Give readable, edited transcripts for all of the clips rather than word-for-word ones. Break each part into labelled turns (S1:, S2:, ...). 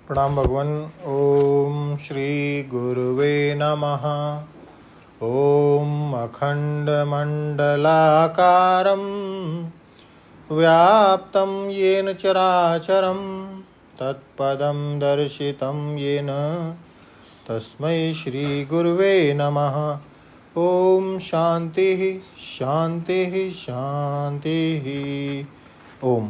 S1: प्रणाम भगवान। ओम श्री गुरुवे नमः। ओम अखंडमंडलाकारं व्याप्तं येन चराचरं तत्पदं दर्शितं येन तस्मै श्री गुरुवे नमः। ओम शांति शांति शांति। ओम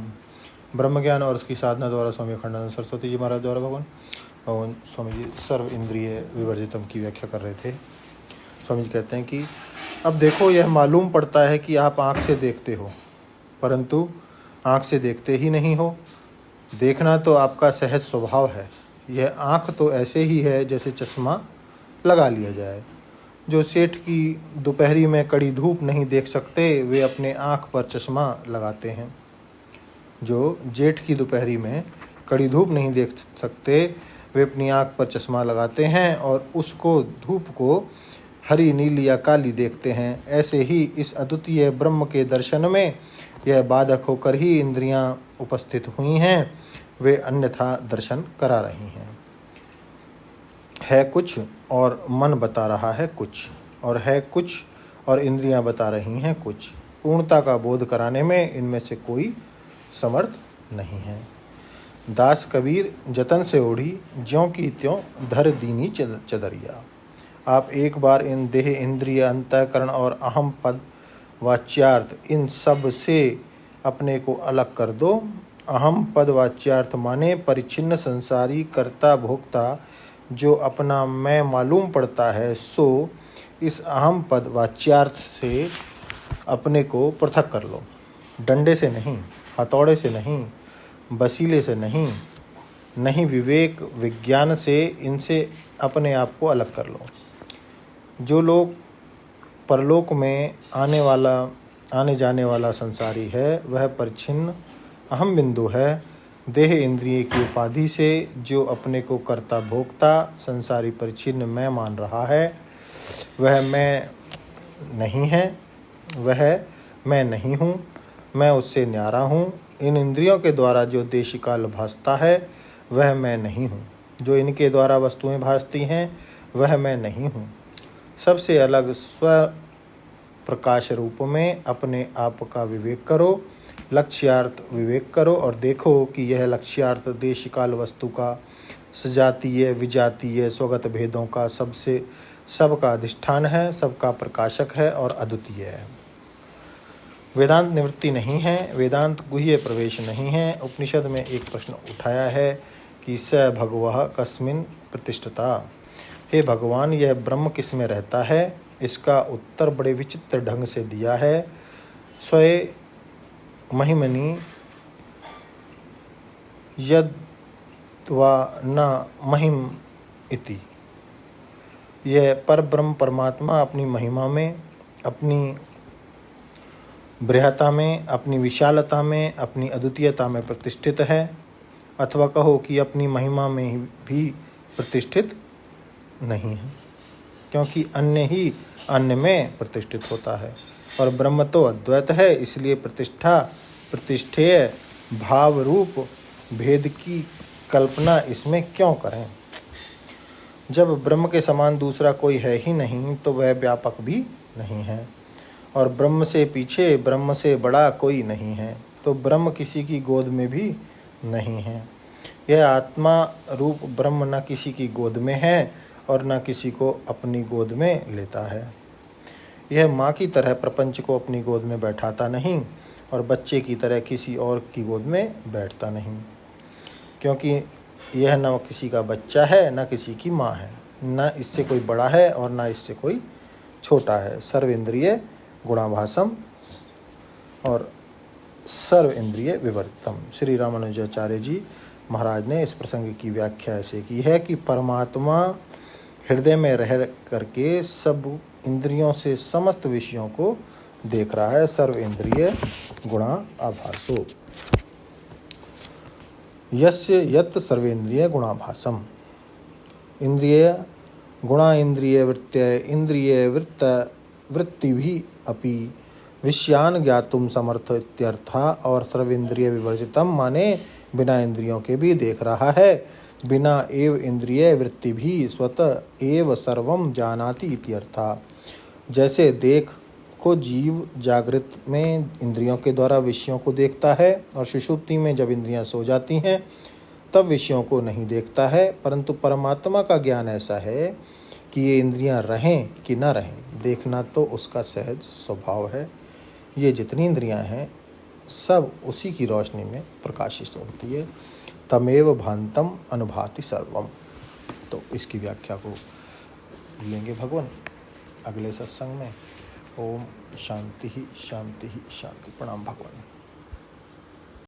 S1: ब्रह्म ज्ञान और उसकी साधना द्वारा स्वामी अखंडानंद सरस्वती जी महाराज द्वारा भगवान स्वामी जी सर्व इंद्रिय विवर्जितम की व्याख्या कर रहे थे। स्वामी जी कहते हैं कि अब देखो, यह मालूम पड़ता है कि आप आँख से देखते हो, परंतु आँख से देखते ही नहीं हो। देखना तो आपका सहज स्वभाव है। यह आँख तो ऐसे ही है जैसे चश्मा लगा लिया जाए। जो सेठ की दोपहरी में कड़ी धूप नहीं देख सकते, वे अपने आँख पर चश्मा लगाते हैं। जो जेठ की दोपहरी में कड़ी धूप नहीं देख सकते, वे अपनी आँख पर चश्मा लगाते हैं और उसको धूप को हरी नीली या काली देखते हैं। ऐसे ही इस अद्वितीय ब्रह्म के दर्शन में यह बाधक होकर ही इंद्रियां उपस्थित हुई हैं, वे अन्यथा दर्शन करा रही हैं। है कुछ और मन बता रहा है कुछ, और है कुछ और इंद्रियां बता रही हैं कुछ। पूर्णता का बोध कराने में इनमें से कोई समर्थ नहीं है। दास कबीर जतन से ओढ़ी, ज्यों की त्यों धर दीनी चदरिया। आप एक बार इन देह, इंद्रिय, अंतःकरण और अहम पद वाच्यार्थ, इन सब से अपने को अलग कर दो। अहम पद वाच्यार्थ माने परिच्छिन्न संसारी कर्ता भोक्ता जो अपना मैं मालूम पड़ता है, सो इस अहम पद वाच्यार्थ से अपने को पृथक कर लो। डंडे से नहीं, हथौड़े से नहीं, बसीले से नहीं विवेक विज्ञान से इनसे अपने आप को अलग कर लो। जो लोग परलोक में आने जाने वाला संसारी है, वह परिच्छिन्न अहम बिंदु है। देह इंद्रिय की उपाधि से जो अपने को कर्ता भोक्ता संसारी परिच्छिन्न मैं मान रहा है, वह मैं नहीं है। वह मैं नहीं हूँ, मैं उससे न्यारा हूँ। इन इंद्रियों के द्वारा जो देशिकाल भासता है, वह मैं नहीं हूँ। जो इनके द्वारा वस्तुएं भासती हैं, वह मैं नहीं हूँ। सबसे अलग स्व प्रकाश रूप में अपने आप का विवेक करो, लक्ष्यार्थ विवेक करो और देखो कि यह लक्ष्यार्थ देशिकाल वस्तु का सजातीय विजातीय स्वगत भेदों का सबका अधिष्ठान है, सबका प्रकाशक है और अद्वितीय है। वेदांत निवृत्ति नहीं है, वेदांत गुह्य प्रवेश नहीं है। उपनिषद में एक प्रश्न उठाया है कि स भगवः कस्मिन् प्रतिष्ठता। हे भगवान, यह ब्रह्म किस में रहता है? इसका उत्तर बड़े विचित्र ढंग से दिया है। स्वयं महिमनि यद्वा न महिम इति। यह पर ब्रह्म परमात्मा अपनी महिमा में, अपनी बृहत्ता में, अपनी विशालता में, अपनी अद्वितीयता में प्रतिष्ठित है, अथवा कहो कि अपनी महिमा में भी प्रतिष्ठित नहीं है, क्योंकि अन्य ही अन्य में प्रतिष्ठित होता है और ब्रह्म तो अद्वैत है। इसलिए प्रतिष्ठेय भाव रूप भेद की कल्पना इसमें क्यों करें? जब ब्रह्म के समान दूसरा कोई है ही नहीं, तो वह व्यापक भी नहीं है और ब्रह्म से पीछे, ब्रह्म से बड़ा कोई नहीं है, तो ब्रह्म किसी की गोद में भी नहीं है। यह आत्मा रूप ब्रह्म न किसी की गोद में है और न किसी को अपनी गोद में लेता है। यह माँ की तरह प्रपंच को अपनी गोद में बैठाता नहीं और बच्चे की तरह किसी और की गोद में बैठता नहीं, क्योंकि यह न किसी का बच्चा है, न किसी की माँ है, न इससे कोई बड़ा है और न इससे कोई छोटा है। सर्व इंद्रिय गुणाभासम और सर्व इंद्रिय विवर्जितम। श्री रामानुजाचार्य जी महाराज ने इस प्रसंग की व्याख्या ऐसे की है कि परमात्मा हृदय में रह करके सब इंद्रियों से समस्त विषयों को देख रहा है। सर्व इंद्रिय गुणा आभासो यस्य यत् सर्वेन्द्रिय गुणाभासम। इंद्रिय गुणा इंद्रिय वृत्त्य इंद्रिय वृत्ति भी अपि विषयान ज्ञातुम समर्थ इत्यर्था। और सर्वेन्द्रिय विवर्जितम माने बिना इंद्रियों के भी देख रहा है। बिना एव इंद्रिय वृत्ति भी स्वतः एव सर्वम जानाति इत्यर्थः। जैसे देख को जीव जागृत में इंद्रियों के द्वारा विषयों को देखता है और सुषुप्ति में जब इंद्रियां सो जाती हैं तब विषयों को नहीं देखता है, परंतु परमात्मा का ज्ञान ऐसा है कि ये इंद्रियां रहें कि न रहें, देखना तो उसका सहज स्वभाव है। ये जितनी इंद्रियां हैं सब उसी की रोशनी में प्रकाशित होती है। तमेव भांतम अनुभाति सर्वम। तो इसकी व्याख्या को लेंगे भगवान अगले सत्संग में। ओम शांति ही शांति ही शांति। प्रणाम भगवान।